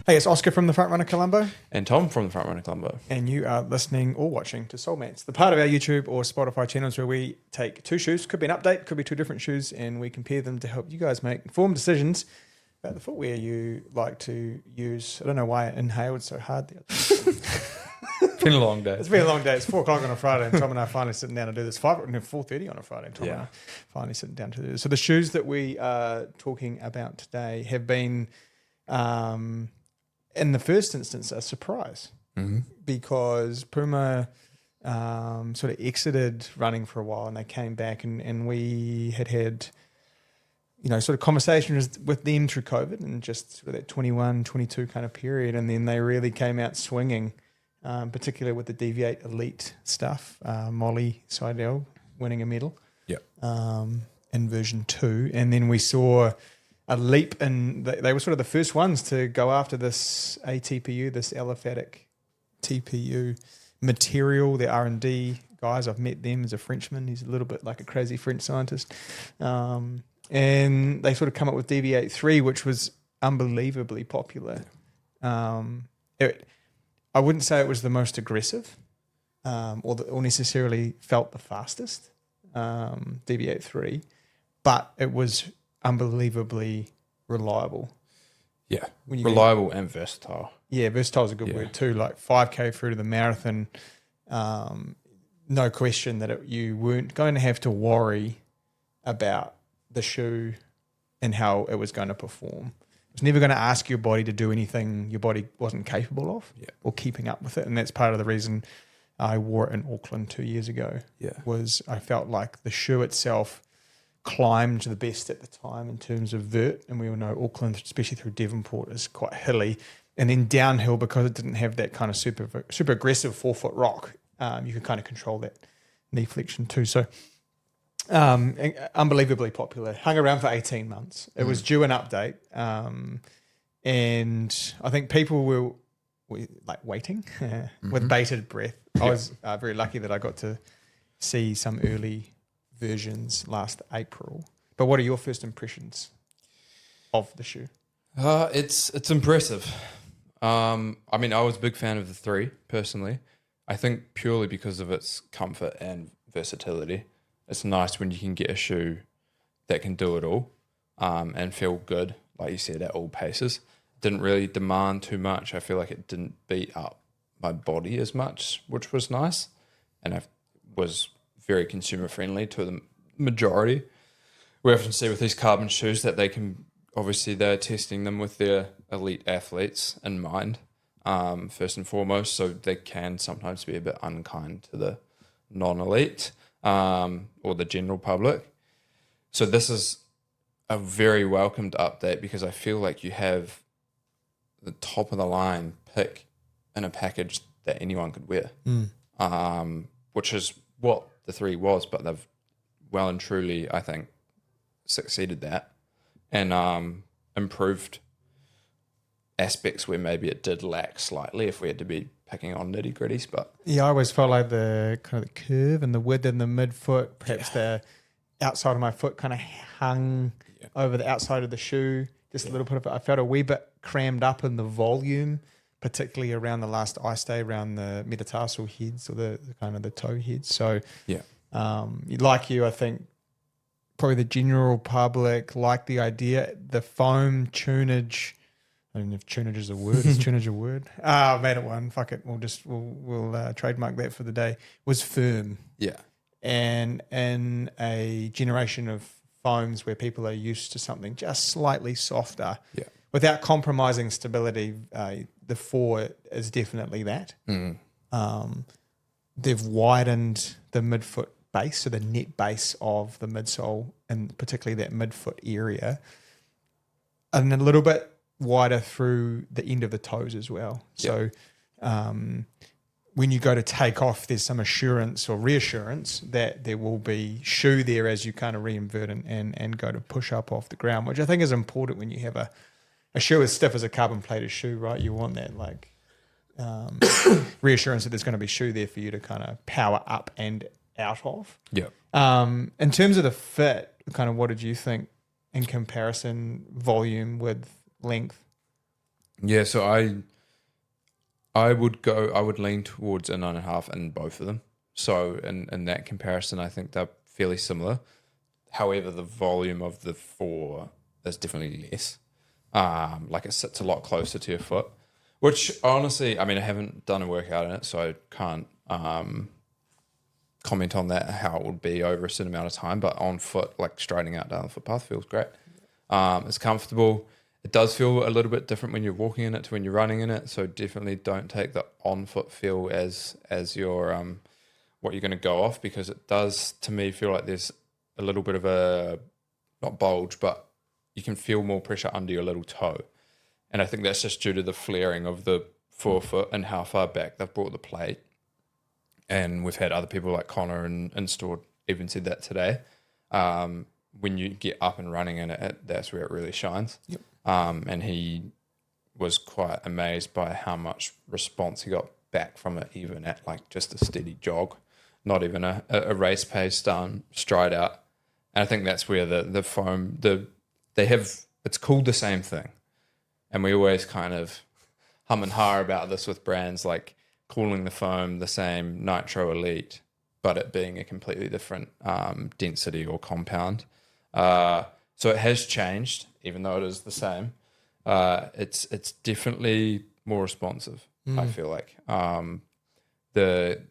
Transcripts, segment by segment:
Hey, it's Oska from the Frontrunner Colombo. And Tom from the Frontrunner Colombo. And you are listening or watching to Soulmates, the part of our YouTube or Spotify channels where we take two shoes, could be an update, could be two different shoes, and we compare them to help you guys make informed decisions about the footwear you like to use. I don't know why I inhaled so hard the other day. It's been a long day. It's been a long day. It's 4 o'clock on a Friday, and Tom and I are finally sitting down to do this. 4:30 on a Friday, and Tom and I are finally sitting down to do this. So the shoes that we are talking about today have been, in the first instance, a surprise because Puma sort of exited running for a while, and they came back, and we had sort of conversations with them through COVID and just sort of that 21, 22 kind of period, and then they really came out swinging. Particularly with the Deviate Elite stuff, Molly Seidel winning a medal in version 2. And then we saw a leap in, they were sort of the first ones to go after this ATPU, this aliphatic TPU material, the R&D guys. I've met them as a Frenchman. He's a little bit like a crazy French scientist. And they sort of come up with Deviate 3, which was unbelievably popular. I wouldn't say it was the most aggressive or necessarily felt the fastest, Deviate 3, but it was unbelievably reliable. Yeah, reliable and versatile. Yeah, versatile is a good word too, like 5K through to the marathon. No question that you weren't going to have to worry about the shoe and how it was going to perform. It's never going to ask your body to do anything your body wasn't capable of or keeping up with it. And that's part of the reason I wore it in Auckland 2 years ago. Was I felt like the shoe itself climbed the best at the time in terms of vert. And we all know Auckland, especially through Devonport, is quite hilly. And then downhill, because it didn't have that kind of super aggressive 4-foot rock, you could kind of control that knee flexion too. So unbelievably popular. Hung around for 18 months. It was due an update, and I think people were like waiting with bated breath. I was very lucky that I got to see some early versions last April. But what are your first impressions of the shoe? It's impressive. I mean, I was a big fan of the 3 personally. I think purely because of its comfort and versatility. It's nice when you can get a shoe that can do it all and feel good, like you said, at all paces. Didn't really demand too much. I feel like it didn't beat up my body as much, which was nice. And I was very consumer friendly to the majority. We often see with these carbon shoes that they can, obviously they're testing them with their elite athletes in mind, first and foremost, so they can sometimes be a bit unkind to the non-elite. Or the general public. So this is a very welcomed update because I feel like you have the top of the line pick in a package that anyone could wear, which is what the 3 was, but they've well and truly, I think, succeeded that and improved aspects where maybe it did lack slightly if we had to be picking on nitty gritties. But I always felt like the kind of the curve and the width in the midfoot, perhaps the outside of my foot kind of hung over the outside of the shoe, just a little bit of it. I felt a wee bit crammed up in the volume, particularly around the last eye stay, around the metatarsal heads or the kind of the toe heads. So like you, I think probably the general public like the idea, the foam tunage. I don't know if tunage is a word. Is tunage a word? I made it one. Fuck it. We'll trademark that for the day. Was firm. Yeah. And in a generation of foams where people are used to something just slightly softer, without compromising stability, the 4 is definitely that. They've widened the midfoot base, so the net base of the midsole, and particularly that midfoot area, and a little bit wider through the end of the toes as well. So when you go to take off, there's some assurance or reassurance that there will be shoe there as you kind of reinvert and go to push up off the ground, which I think is important when you have a shoe as stiff as a carbon plated shoe, right? You want that like reassurance that there's going to be shoe there for you to kind of power up and out of. In terms of the fit, kind of what did you think in comparison, volume, width, length? Yeah, so I would lean towards a 9.5 in both of them. So in that comparison, I think they're fairly similar. However, the volume of the 4 is definitely less. Like it sits a lot closer to your foot, which honestly, I mean, I haven't done a workout in it, so I can't comment on that, how it would be over a certain amount of time. But on foot, like striding out down the footpath feels great. It's comfortable. It does feel a little bit different when you're walking in it to when you're running in it. So definitely don't take the on foot feel as your what you're going to go off, because it does to me feel like there's a little bit of a, not bulge, but you can feel more pressure under your little toe. And I think that's just due to the flaring of the forefoot and how far back they've brought the plate. And we've had other people like Connor and Stored even said that today. When you get up and running in it, that's where it really shines. Yep. And he was quite amazed by how much response he got back from it, even at like just a steady jog, not even a race pace stride out. And I think that's where the foam, it's called the same thing. And we always kind of hum and ha about this with brands, like calling the foam the same Nitro Elite, but it being a completely different density or compound. So it has changed, even though it is the same. It's definitely more responsive, I feel like. The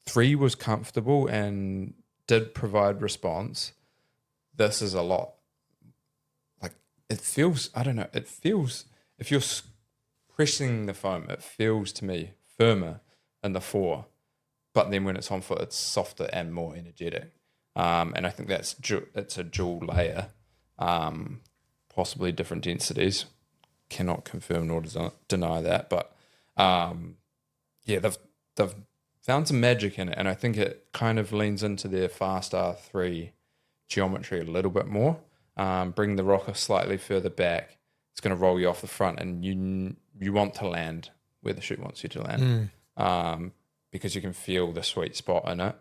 3 was comfortable and did provide response. This is a lot. Like, it feels, I don't know, it feels, if you're pressing the foam, it feels to me firmer in the 4. But then when it's on foot, it's softer and more energetic. And I think it's a dual layer. Possibly different densities. Cannot confirm nor deny that, but yeah, they've found some magic in it, and I think it kind of leans into their Fast-R 3 geometry a little bit more. Bring the rocker slightly further back. It's going to roll you off the front, and you want to land where the shoe wants you to land, because you can feel the sweet spot in it.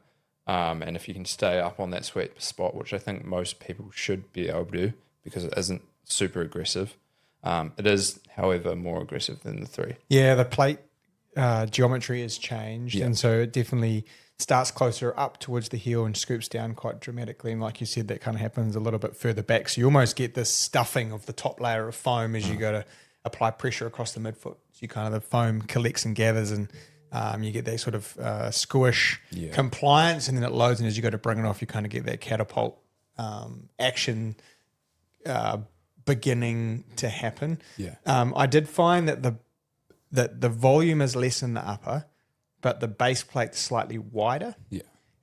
And if you can stay up on that sweet spot, which I think most people should be able to do, because it isn't super aggressive. It is, however, more aggressive than the 3. Yeah, the plate geometry has changed, and so it definitely starts closer up towards the heel and scoops down quite dramatically. And like you said, that kind of happens a little bit further back. So you almost get this stuffing of the top layer of foam as you go to apply pressure across the midfoot. So you kind of, the foam collects and gathers, and you get that sort of squish compliance, and then it loads. And as you go to bring it off, you kind of get that catapult action beginning to happen. I did find that the volume is less in the upper, but the base plate's slightly wider.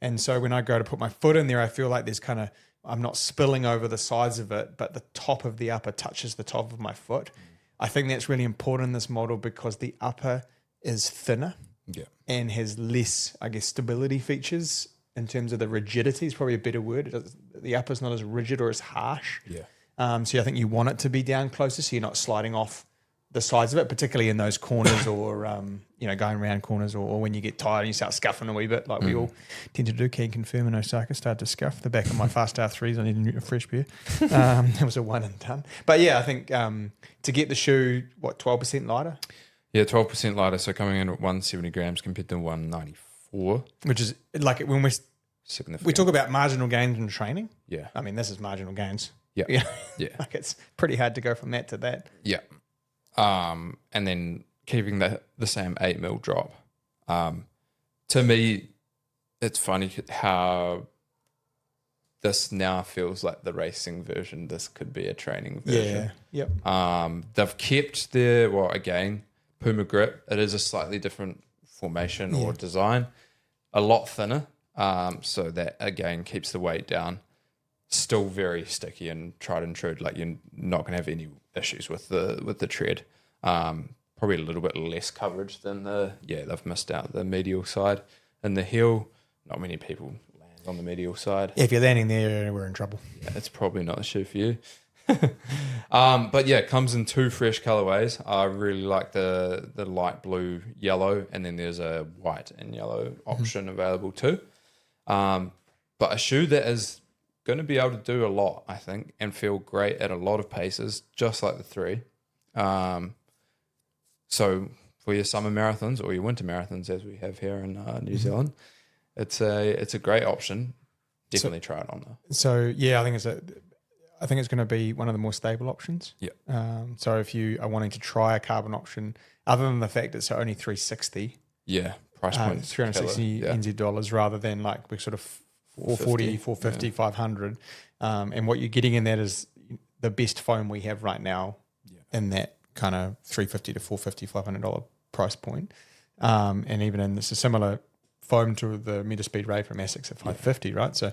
And so when I go to put my foot in there, I feel like there's kind of, I'm not spilling over the sides of it, but the top of the upper touches the top of my foot. I think that's really important in this model, because the upper is thinner and has less, I guess, stability features in terms of the rigidity is probably a better word. The upper's not as rigid or as harsh. So I think you want it to be down closer, so you're not sliding off the sides of it, particularly in those corners or, going around corners, or when you get tired and you start scuffing a wee bit, like we all tend to do. Can confirm in Osaka, started to scuff the back of my Fast-R 3s. I need a fresh pair. It was a one and done. But yeah, I think to get the shoe, 12% lighter? Yeah, 12% lighter. So coming in at 170 grams compared to 194. Which is like when we talk about marginal gains in training. I mean, this is marginal gains. Like it's pretty hard to go from that to that. And then keeping the same 8mm drop. To me, it's funny how this now feels like the racing version. This could be a training version. They've kept their, again, PumaGrip. It is a slightly different formation or design. A lot thinner. So that, again, keeps the weight down. Still very sticky and tried and true. Like, you're not going to have any issues with the tread. Probably a little bit less coverage than they've missed out the medial side. And the heel, not many people land on the medial side. If you're landing there, we're in trouble. It's probably not the shoe for you. But yeah, it comes in 2 fresh colorways. I really like the light blue yellow, and then there's a white and yellow option available too. But a shoe that is going to be able to do a lot, I think, and feel great at a lot of paces, just like the 3. So for your summer marathons or your winter marathons, as we have here in New Zealand, it's a great option. Definitely try it on there. So yeah, I think it's going to be one of the more stable options. Yeah. So if you are wanting to try a carbon option, other than the fact it's only 360, Yeah. Price point. 360 NZ dollars rather than like we're sort of 440, 450, 500. And what you're getting in that is the best foam we have right now in that kind of 350 to 450, $500 price point. And even in this, a similar foam to the Metaspeed Ray from ASICS at 550, right? So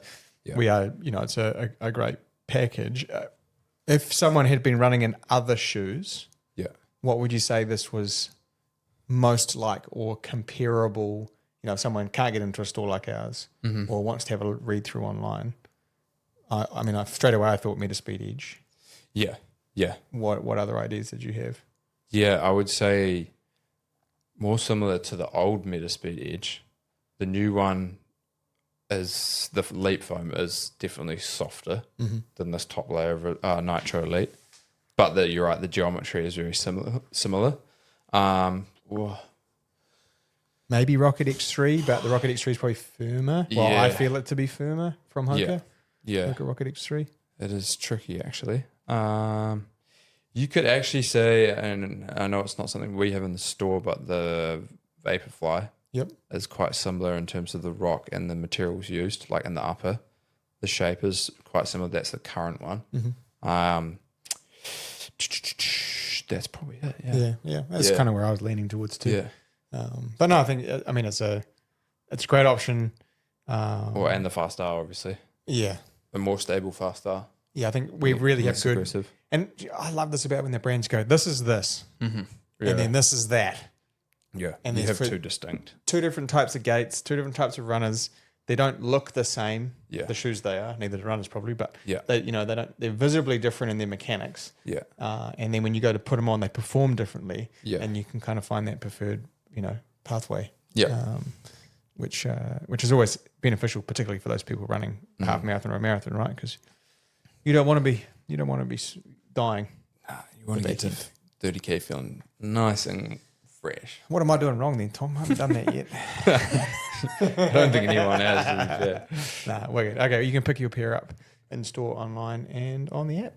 we are, it's a great package. If someone had been running in other shoes, what would you say this was most like or comparable? If someone can't get into a store like ours or wants to have a read through online, straight away I thought Metaspeed Edge. Yeah. What other ideas did you have? Yeah, I would say more similar to the old Metaspeed Edge. The new one is the Leap foam is definitely softer than this top layer of Nitro Elite. But you're right, the geometry is very similar. Maybe Rocket X3, but the Rocket X3 is probably firmer. Well, I feel it to be firmer from Hoka. Yeah. Hoka Rocket X3. It is tricky, actually. You could actually say, and I know it's not something we have in the store, but the Vaporfly is quite similar in terms of the rock and the materials used, like in the upper. The shape is quite similar. That's the current one. That's probably it. Yeah. That's kind of where I was leaning towards too. Yeah. But no, it's a great option. And the Fast-R, obviously. Yeah. A more stable Fast-R. Yeah, I think we really have good. Aggressive. And I love this about when the brands go, this is this, and then this is that. Yeah, and you have two different types of gaits, two different types of runners. They don't look the same. Yeah. The shoes they are, neither do runners probably, but yeah, they're visibly different in their mechanics. Yeah. And then when you go to put them on, they perform differently. Yeah. And you can kind of find that preferred, pathway. Yeah. Which is always beneficial, particularly for those people running a half marathon or a marathon, right? Because you don't want to be dying. You want to get to 30K feeling nice and fresh. What am I doing wrong then, Tom? I haven't done that yet. I don't think anyone has. Nah, we're good. Okay, you can pick your pair up in store, online, and on the app.